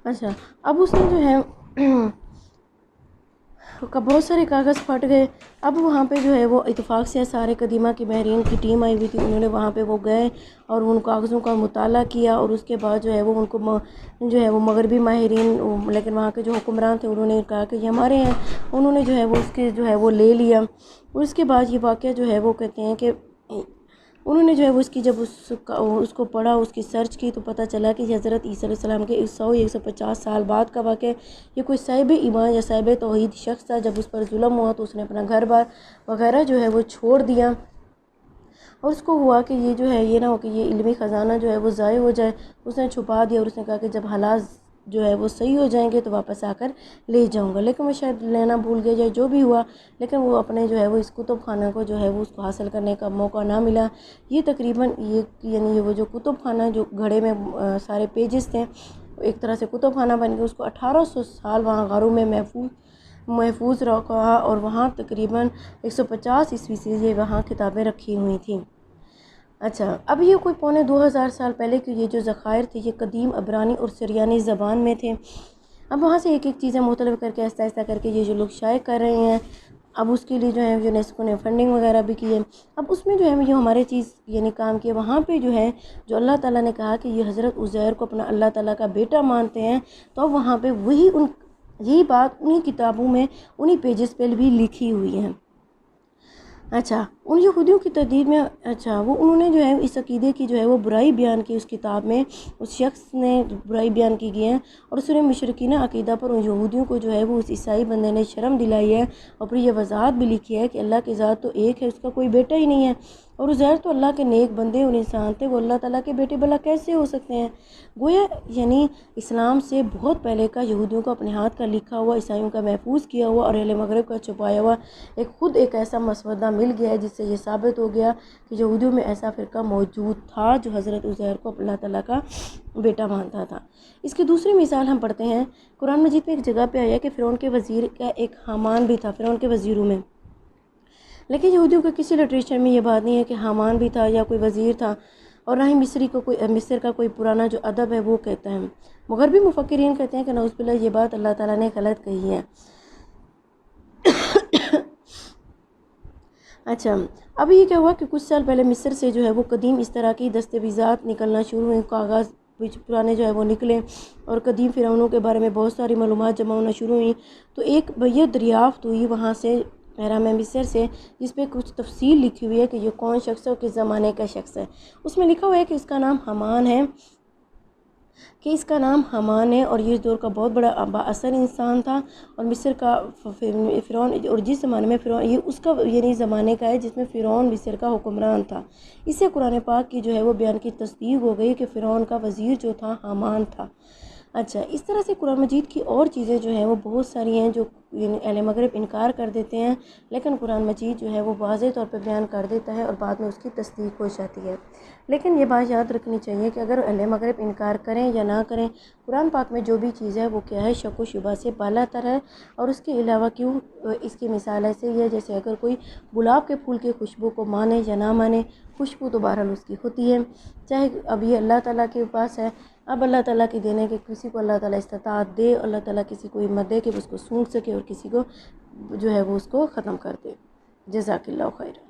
اچھا، اب اس نے جو ہے بہت سارے کاغذ پھٹ گئے. اب وہاں پہ جو ہے وہ اتفاق سے سارے قدیمہ کی ماہرین کی ٹیم آئی ہوئی تھی. انہوں نے وہاں پہ وہ گئے اور ان کاغذوں کا مطالعہ کیا، اور اس کے بعد جو ہے وہ ان کو جو ہے وہ مغربی ماہرین، لیکن وہاں کے جو حکمران تھے انہوں نے کہا کہ یہ ہمارے ہیں. انہوں نے جو ہے وہ اس کے جو ہے وہ لے لیا. اور اس کے بعد یہ واقعہ جو ہے وہ کہتے ہیں کہ انہوں نے جو ہے وہ اس کی جب اس کو پڑھا، اس کی سرچ کی، تو پتہ چلا کہ یہ حضرت عیسیٰ علیہ السلام کے 150 سال بعد کا واقعہ. یہ کوئی صاحب ایمان یا صاحب توحید شخص تھا. جب اس پر ظلم ہوا تو اس نے اپنا گھر بار وغیرہ جو ہے وہ چھوڑ دیا، اور اس کو ہوا کہ یہ جو ہے یہ نہ ہو کہ یہ علمی خزانہ جو ہے وہ ضائع ہو جائے. اس نے چھپا دیا، اور اس نے کہا کہ جب حالات جو ہے وہ صحیح ہو جائیں گے تو واپس آ کر لے جاؤں گا. لیکن وہ شاید لینا بھول گیا، جو بھی ہوا، لیکن وہ اپنے جو ہے وہ اس کتب خانہ کو جو ہے وہ اس کو حاصل کرنے کا موقع نہ ملا. یہ تقریباً یعنی وہ جو کتب خانہ جو گھڑے میں سارے پیجز تھے، ایک طرح سے کتب خانہ بن کے اس کو 1800 سال وہاں غاروں میں محفوظ رکھا، اور وہاں تقریباً 150 عیسوی سے یہ وہاں کتابیں رکھی ہوئی تھیں. اچھا، اب یہ کوئی 2500 سال پہلے کے یہ جو ذخائر تھے یہ قدیم عبرانی اور سریانی زبان میں تھے. اب وہاں سے ایک ایک چیزیں مختلف کر کے آہستہ آہستہ کر کے یہ جو لوگ شائع کر رہے ہیں. اب اس کے لیے جو ہے یونیسکو نے فنڈنگ وغیرہ بھی کی ہے. اب اس میں جو ہے جو ہمارے چیز یعنی کام کیے، وہاں پہ جو ہے جو اللہ تعالیٰ نے کہا کہ یہ حضرت عزیر کو اپنا اللہ تعالیٰ کا بیٹا مانتے ہیں، تو اب وہاں پہ یہی بات انہی کتابوں میں انہی پیجز پہ بھی لکھی ہوئی ہیں. اچھا، ان یہودیوں کی تردید میں وہ انہوں نے جو ہے اس عقیدے کی جو ہے وہ برائی بیان کی اس کتاب میں. اس شخص نے برائی بیان کی گئی ہے، اور اس نے مشرکینہ عقیدہ پر ان یہودیوں کو جو ہے وہ اس عیسائی بندے نے شرم دلائی ہے، اور پھر یہ وضاحت بھی لکھی ہے کہ اللہ کی ذات تو ایک ہے، اس کا کوئی بیٹا ہی نہیں ہے، اور عزیر تو اللہ کے نیک بندے اور انسان تھے، وہ اللہ تعالیٰ کے بیٹے بھلا کیسے ہو سکتے ہیں. گویا یعنی اسلام سے بہت پہلے کا یہودیوں کو اپنے ہاتھ کا لکھا ہوا، عیسائیوں کا محفوظ کیا ہوا، اور اہل مغرب کا چھپایا ہوا ایک ایسا مسودہ مل گیا ہے، جس سے یہ ثابت ہو گیا کہ یہودیوں میں ایسا فرقہ موجود تھا جو حضرت عزیر کو اللہ تعالیٰ کا بیٹا مانتا تھا. اس کی دوسری مثال ہم پڑھتے ہیں. قرآن مجید میں ایک جگہ پہ آیا کہ فرعون کے وزیر کا ایک حامان بھی تھا، فرعون کے وزیروں میں. لیکن یہودیوں کے کسی لٹریچر میں یہ بات نہیں ہے کہ حامان بھی تھا یا کوئی وزیر تھا، اور نہ ہی مصر کا کوئی پرانا جو ادب ہے وہ کہتا ہے. مغربی مفکرین کہتے ہیں کہ نعوذ باللہ یہ بات اللہ تعالیٰ نے غلط کہی ہے. اچھا، اب یہ کیا ہوا کہ کچھ سال پہلے مصر سے جو ہے وہ قدیم اس طرح کی دستاویزات نکلنا شروع ہوئیں، کاغذ پرانے جو ہے وہ نکلے، اور قدیم فرعونوں کے بارے میں بہت ساری معلومات جمع ہونا شروع ہوئیں. تو ایک یہ دریافت ہوئی وہاں سے اہرام مصر سے، جس پہ کچھ تفصیل لکھی ہوئی ہے کہ یہ کون شخص ہے اور کس زمانے کا شخص ہے. اس میں لکھا ہوا ہے کہ اس کا نام حامان ہے، اور یہ اس دور کا بہت بڑا بااثر انسان تھا. اور مصر کا فرعون، اور جس زمانے میں فرعون یہ اس کا یعنی زمانے کا ہے جس میں فرعون مصر کا حکمران تھا. اس سے قرآن پاک کی جو ہے وہ بیان کی تصدیق ہو گئی کہ فرعون کا وزیر جو تھا حامان تھا. اچھا، اس طرح سے قرآن مجید کی اور چیزیں جو ہیں وہ بہت ساری ہیں جو اہل مغرب انکار کر دیتے ہیں، لیکن قرآن مجید جو ہے وہ واضح طور پہ بیان کر دیتا ہے، اور بعد میں اس کی تصدیق ہو جاتی ہے. لیکن یہ بات یاد رکھنی چاہیے کہ اگر اہل مغرب انکار کریں یا نہ کریں، قرآن پاک میں جو بھی چیز ہے وہ کیا ہے، شک و شبہ سے بالا تر ہے. اور اس کے علاوہ کیوں اس کی مثال ایسے ہی ہے جیسے اگر کوئی گلاب کے پھول کی خوشبو کو مانے یا نہ مانے، خوشبو تو بہرحال اس کی ہوتی ہے. چاہے اب یہ اللہ تعالیٰ کے پاس ہے، اب اللہ تعالیٰ کی دینے کے کسی کو اللہ تعالیٰ استطاعت دے، اللہ تعالیٰ کسی کو ہمت دے کہ اس کو سونگھ سکے، اور کسی کو جو ہے وہ اس کو ختم کر دے. جزاک اللہ خیر.